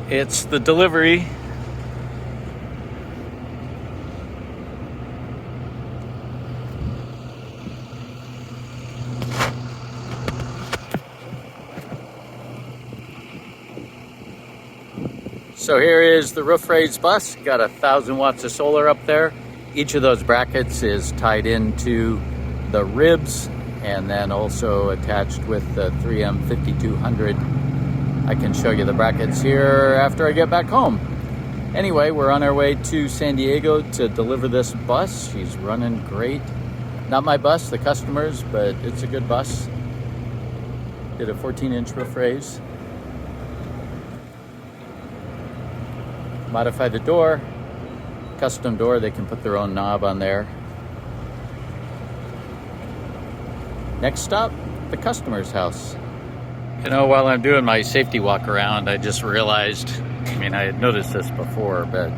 It's the delivery. So here is the roof raised bus. Got 1,000 watts of solar up there. Each of those brackets is tied into the ribs and then also attached with the 3M 5200. I can show you the brackets here after I get back home. Anyway, we're on our way to San Diego to deliver this bus. She's running great. Not my bus, the customer's, but it's a good bus. Did a 14-inch roof raise. Modify the door, custom door, they can put their own knob on there. Next stop, the customer's house. You know, while I'm doing my safety walk around, I just realized, I had noticed this before, but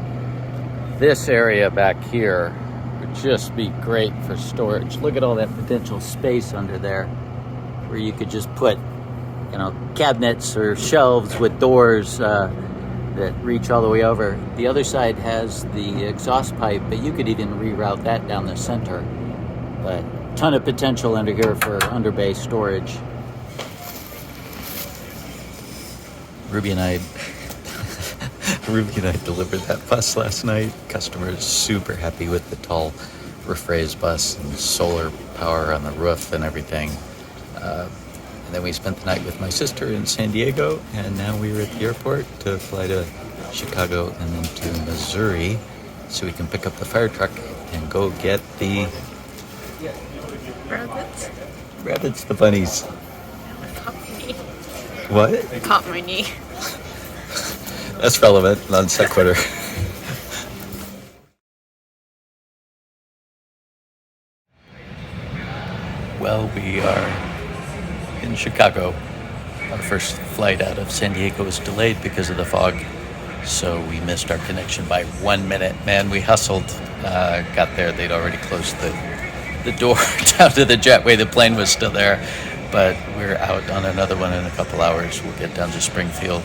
this area back here would just be great for storage. Look at all that potential space under there where you could just put, cabinets or shelves with doors, that reach all the way over. The other side has the exhaust pipe, but you could even reroute that down the center. But ton of potential under here for under bay storage. Ruby and I delivered that bus last night. Customer is super happy with the tall roof raised bus and solar power on the roof and everything. And then we spent the night with my sister in San Diego, and now we were at the airport to fly to Chicago and then to Missouri so we can pick up the fire truck and go get the rabbits. Rabbits, the bunnies. Caught my knee. What? Caught my knee. That's relevant, non sequitur. Well, we are in Chicago. Our first flight out of San Diego was delayed because of the fog, so we missed our connection by 1 minute. Man, we hustled, got there. They'd already closed the door down to the jetway. The plane was still there, but we're out on another one in a couple hours. We'll get down to Springfield,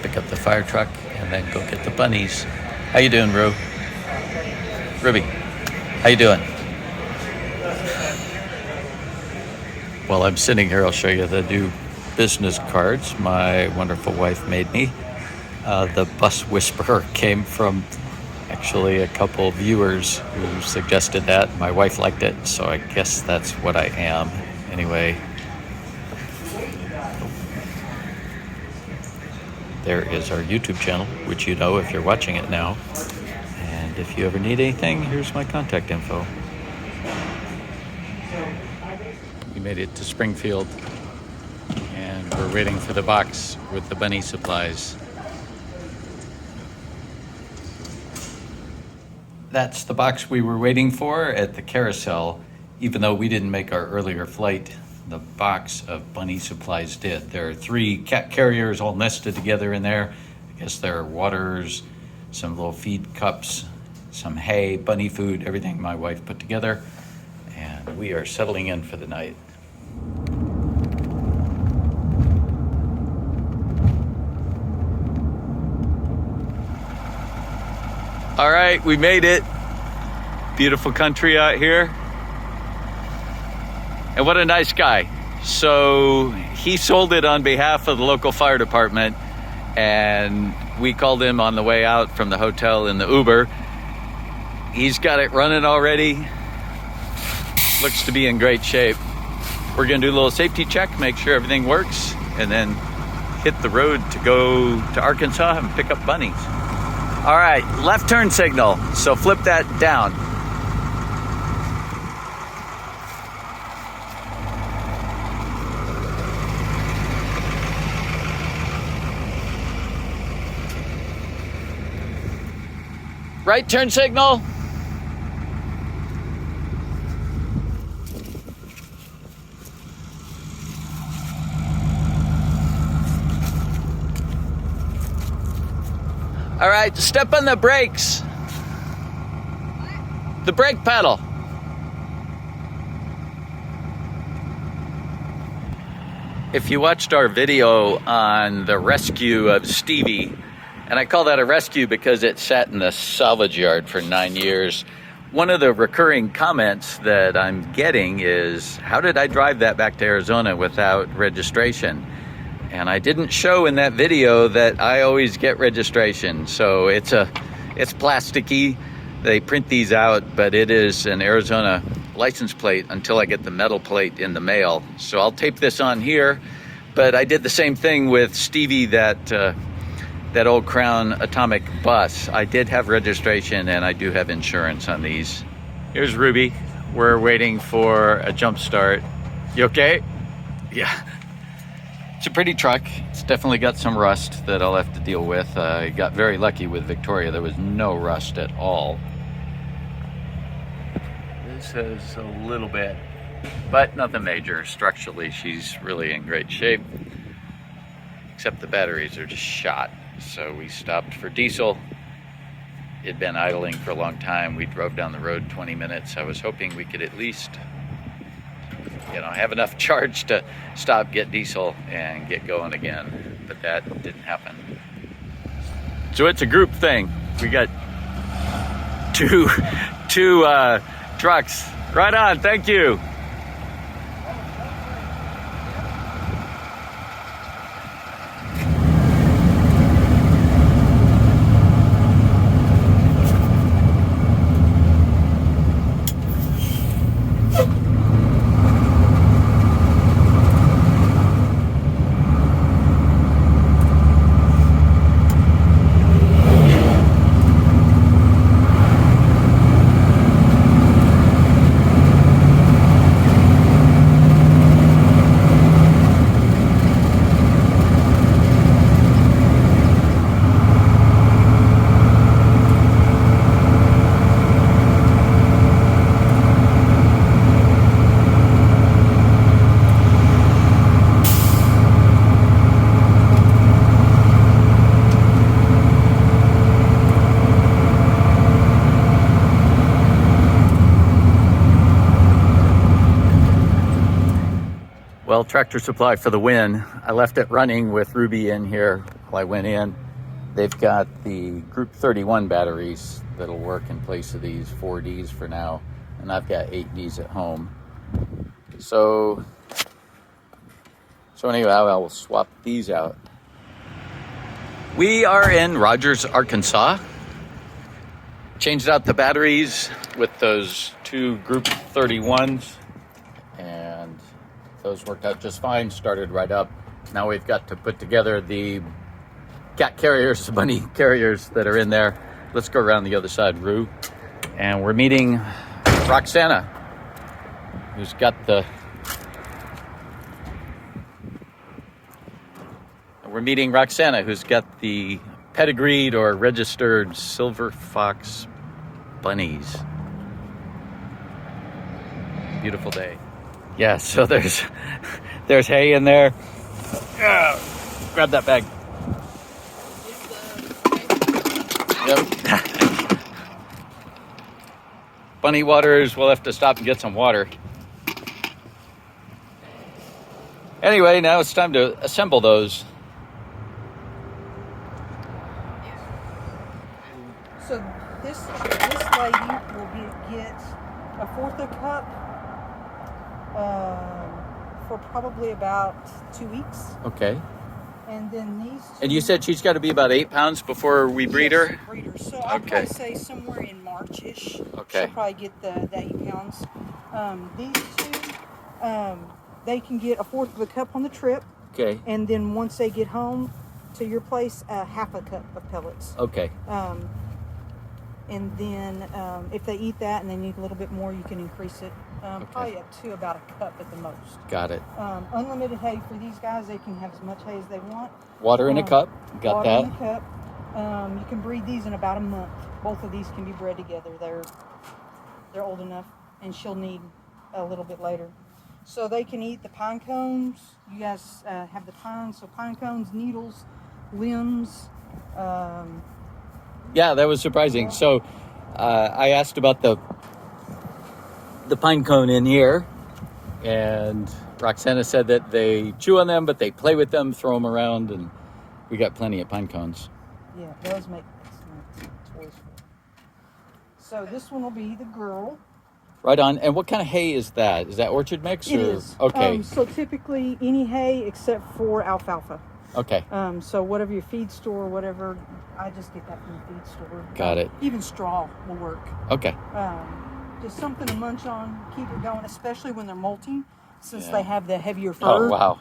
pick up the fire truck, and then go get the bunnies. How you doing, Ruby? How you doing? While I'm sitting here, I'll show you the new business cards my wonderful wife made me. The bus whisperer came from actually a couple viewers who suggested that. My wife liked it, so I guess that's what I am. Anyway, there is our YouTube channel, which you know if you're watching it now. And if you ever need anything, here's my contact info. We made it to Springfield, and we're waiting for the box with the bunny supplies. That's the box we were waiting for at the carousel. Even though we didn't make our earlier flight, the box of bunny supplies did. There are 3 cat carriers all nested together in there. I guess there are waters, some little feed cups, some hay, bunny food, everything my wife put together. And we are settling in for the night. All right, we made it. Beautiful country out here. And what a nice guy. So he sold it on behalf of the local fire department, and we called him on the way out from the hotel in the Uber. He's got it running already. Looks to be in great shape. We're gonna do a little safety check, make sure everything works, and then hit the road to go to Arkansas and pick up bunnies. All right, left turn signal, so flip that down. Right turn signal. All right, step on the brakes. The brake pedal. If you watched our video on the rescue of Stevie, And I call that a rescue because it sat in the salvage yard for 9 years. One of the recurring comments that I'm getting is, how did I drive that back to Arizona without registration? And I didn't show in that video that I always get registration. So it's plasticky. They print these out, but it is an Arizona license plate until I get the metal plate in the mail. So I'll tape this on here, but I did the same thing with Stevie, that old Crown Atomic bus. I did have registration and I do have insurance on these. Here's Ruby. We're waiting for a jump start. You okay? Yeah. It's a pretty truck. It's definitely got some rust that I'll have to deal with. I got very lucky with Victoria. There was no rust at all. This has a little bit, but nothing major. Structurally, she's really in great shape, except the batteries are just shot. So we stopped for diesel. It'd been idling for a long time. We drove down the road 20 minutes. I was hoping we could at least, have enough charge to stop, get diesel, and get going again. But that didn't happen. So it's a group thing. We got two trucks. Right on, thank you. Well, Tractor Supply for the win. I left it running with Ruby in here while I went in. They've got the Group 31 batteries that'll work in place of these 4Ds for now. And I've got 8Ds at home. So anyway, I will swap these out. We are in Rogers, Arkansas. Changed out the batteries with those two Group 31s. And those worked out just fine, started right up. Now we've got to put together the cat carriers, bunny carriers that are in there. Let's go around the other side, Rue. And we're meeting Roxana, who's got the... pedigreed or registered silver fox bunnies. Beautiful day. Yeah, so there's hay in there. Grab that bag. Yep. Bunny waters, we'll have to stop and get some water. Anyway, now it's time to assemble those. So this lady will get a fourth of a cup for probably about 2 weeks. Okay. And then these two, And you said she's got to be about 8 pounds before we breed her? Breed her. So I'd probably say somewhere in March-ish. Okay. She'll probably get the 8 pounds. These two, they can get a fourth of a cup on the trip. Okay. And then once they get home to your place, half a cup of pellets. Okay. And then if they eat that and they need a little bit more, you can increase it. Probably up to about a cup at the most. Got it. Unlimited hay for these guys. They can have as much hay as they want. Water in a cup. Got water that. in a cup. You can breed these in about a month. Both of these can be bred together. They're old enough, and she'll need a little bit later. So they can eat the pine cones. You guys have the pines. So pine cones, needles, limbs. Yeah, that was surprising. So I asked about the pine cone in here, and Roxana said that they chew on them, but they play with them, throw them around, and we got plenty of pine cones. Yeah, those make excellent toys for them. So this one will be the girl. Right on. And what kind of hay is that? Is that orchard mix? It or? is. Okay. So typically any hay except for alfalfa. Okay. So whatever your feed store, whatever, I just get that from the feed store. Got it. Even straw will work. Okay. Just something to munch on, keep it going, especially when they're molting, since Yeah. they have the heavier fur. Oh, wow.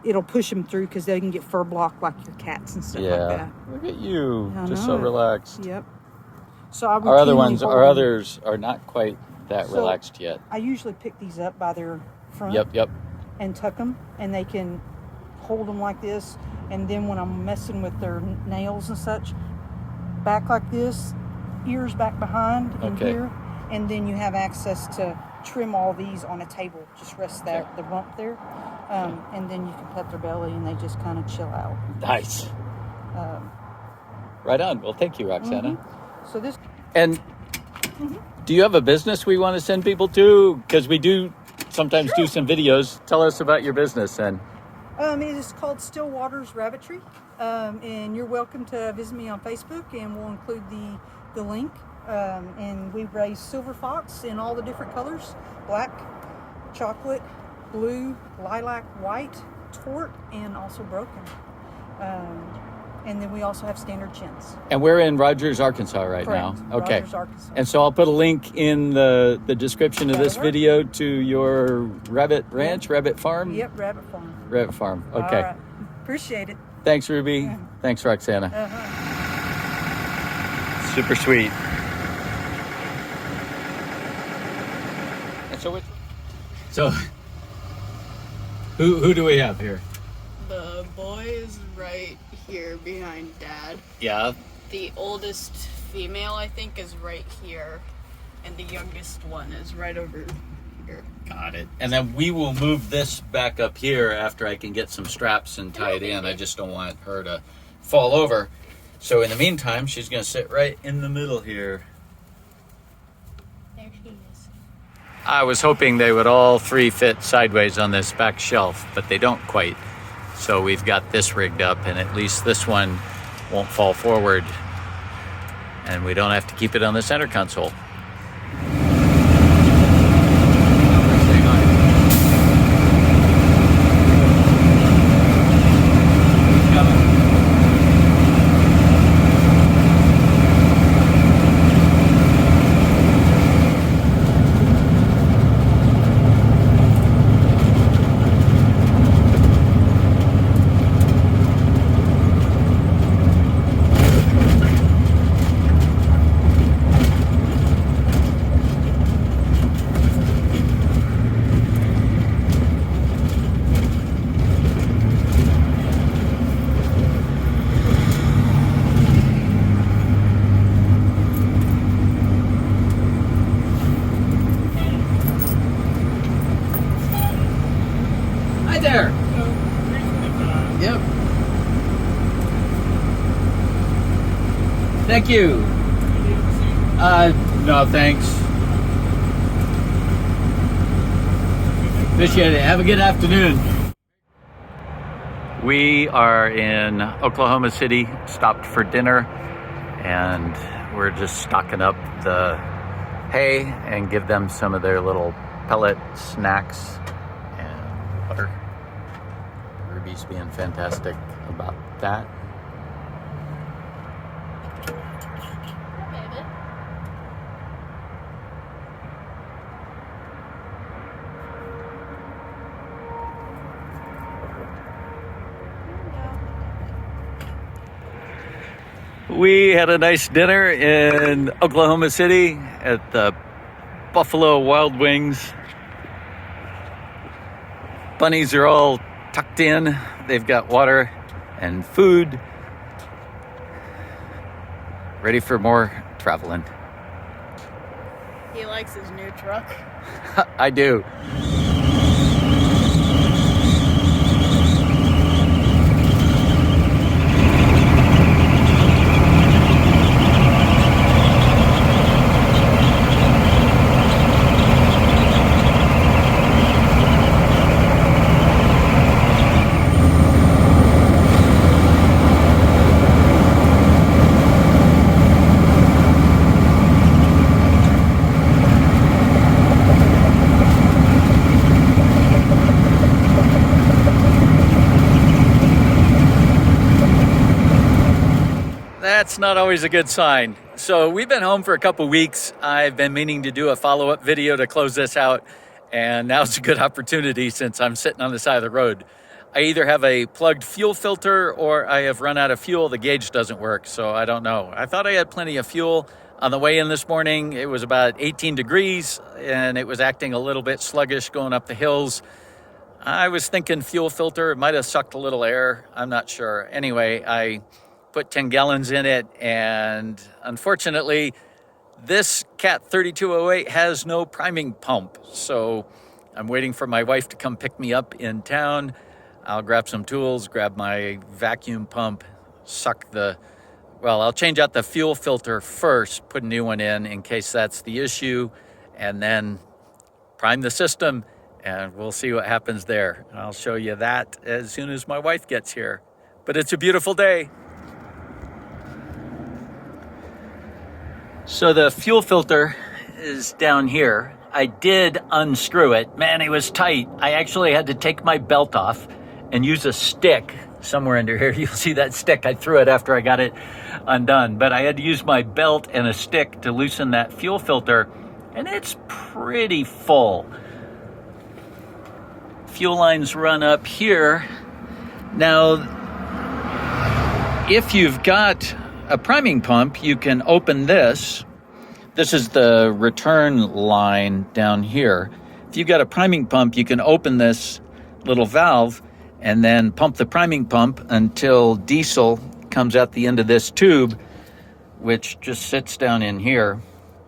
It'll push them through because they can get fur blocked like your cats and stuff like Yeah. that. Look at you. I Just know so it. relaxed. Yep. So I Our other routinely ones, hold our them. others are not quite that So- relaxed yet. I usually pick these up by their front. Yep. And tuck them, and they can hold them like this. And then when I'm messing with their nails and such, back like this, ears back behind in Okay. here, and then you have access to trim all these on a table. Just rest the rump there, and then you can pet their belly, and they just kind of chill out. Nice. Right on. Well, thank you, Roxana. So this, And do you have a business we want to send people to? Because we do sometimes do some videos. Tell us about your business and. it is called Still Waters Rabbitry, and you're welcome to visit me on Facebook, and we'll include the link. And we raise silver fox in all the different colors: black, chocolate, blue, lilac, white, tort, and also broken. And then we also have standard chins. And we're in Rogers, Arkansas right Correct. now. Okay. Rogers, Arkansas. And so I'll put a link in the description of this That'll work. video to your rabbit ranch, rabbit farm? Yep, rabbit farm. Rabbit farm. Okay. All right. Appreciate it. Thanks, Ruby. Thanks, Roxana. Super sweet. And so who do we have here? The boy is right here behind Dad. Yeah. The oldest female, I think, is right here. And the youngest one is right over here. Got it. And then we will move this back up here after I can get some straps and tie it in. I just don't want her to fall over. So in the meantime, she's going to sit right in the middle here. There she is. I was hoping they would all three fit sideways on this back shelf, but they don't quite. So we've got this rigged up, and at least this one won't fall forward. And we don't have to keep it on the center console. Hi there. Yep. Thank you. No, thanks. Appreciate it. Have a good afternoon. We are in Oklahoma City, stopped for dinner, and we're just stocking up the hay and give them some of their little pellet snacks and butter. Ruby's being fantastic about that. Baby. We had a nice dinner in Oklahoma City at the Buffalo Wild Wings. Bunnies are all tucked in. They've got water and food. Ready for more traveling. He likes his new truck. I do. that's not always a good sign. So we've been home for a couple weeks. I've been meaning to do a follow-up video to close this out, and now's a good opportunity since I'm sitting on the side of the road. I either have a plugged fuel filter or I have run out of fuel. The gauge doesn't work, so I don't know. I thought I had plenty of fuel. On the way in this morning, it was about 18 degrees and it was acting a little bit sluggish going up the hills. I was thinking fuel filter, it might have sucked a little air. I'm not sure. Anyway, I put 10 gallons in it, and unfortunately, this Cat 3208 has no priming pump. So I'm waiting for my wife to come pick me up in town. I'll grab some tools, grab my vacuum pump, I'll change out the fuel filter first, put a new one in case that's the issue, and then prime the system, and we'll see what happens there. I'll show you that as soon as my wife gets here. But it's a beautiful day. So the fuel filter is down here. I did unscrew it. Man, it was tight. I actually had to take my belt off and use a stick somewhere under here. You'll see that stick. I threw it after I got it undone. But I had to use my belt and a stick to loosen that fuel filter, and it's pretty full. Fuel lines run up here. Now, if you've got a priming pump, you can open this. This is the return line down here. If you've got a priming pump, you can open this little valve and then pump the priming pump until diesel comes out the end of this tube, which just sits down in here.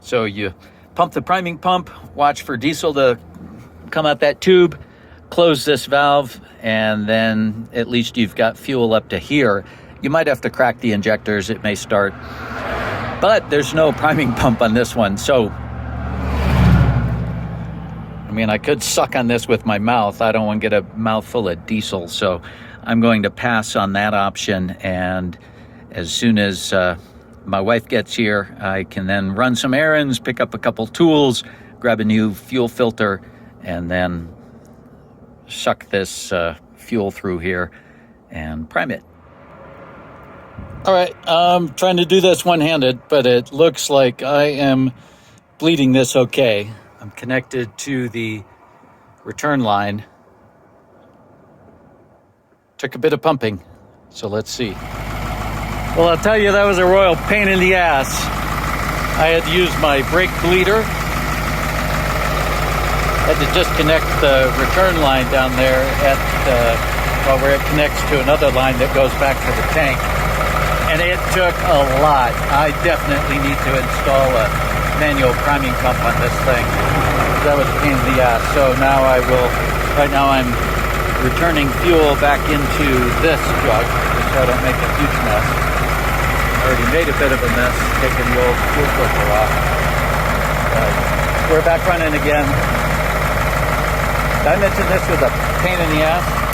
So you pump the priming pump, watch for diesel to come out that tube, close this valve, and then at least you've got fuel up to here. You might have to crack the injectors, it may start. But there's no priming pump on this one, so I could suck on this with my mouth. I don't want to get a mouthful of diesel, so I'm going to pass on that option. And as soon as my wife gets here, I can then run some errands, pick up a couple tools, grab a new fuel filter, and then suck this fuel through here and prime it. All right, I'm trying to do this one-handed, but it looks like I am bleeding this okay. I'm connected to the return line. Took a bit of pumping, so let's see. Well, I'll tell you, that was a royal pain in the ass. I had to use my brake bleeder. Had to disconnect the return line down there where it connects to another line that goes back to the tank. And it took a lot. I definitely need to install a manual priming pump on this thing. That was a pain in the ass. So now right now I'm returning fuel back into this jug so I don't make a huge mess. I already made a bit of a mess taking the old fuel filter off. We're back running again. Did I mention this was a pain in the ass?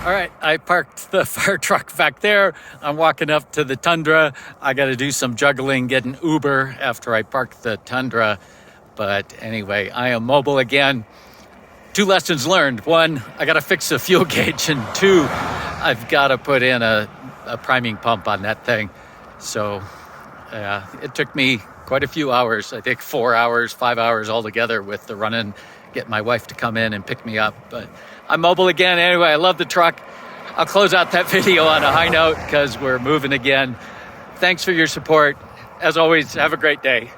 All right, I parked the fire truck back there. I'm walking up to the Tundra. I got to do some juggling, get an Uber after I park the Tundra. But anyway, I am mobile again. 2 lessons learned. 1, I got to fix the fuel gauge. And 2, I've got to put in a priming pump on that thing. So it took me quite a few hours. I think 4 hours, 5 hours altogether with the running, get my wife to come in and pick me up. But I'm mobile again. Anyway, I love the truck. I'll close out that video on a high note because we're moving again. Thanks for your support. As always, have a great day.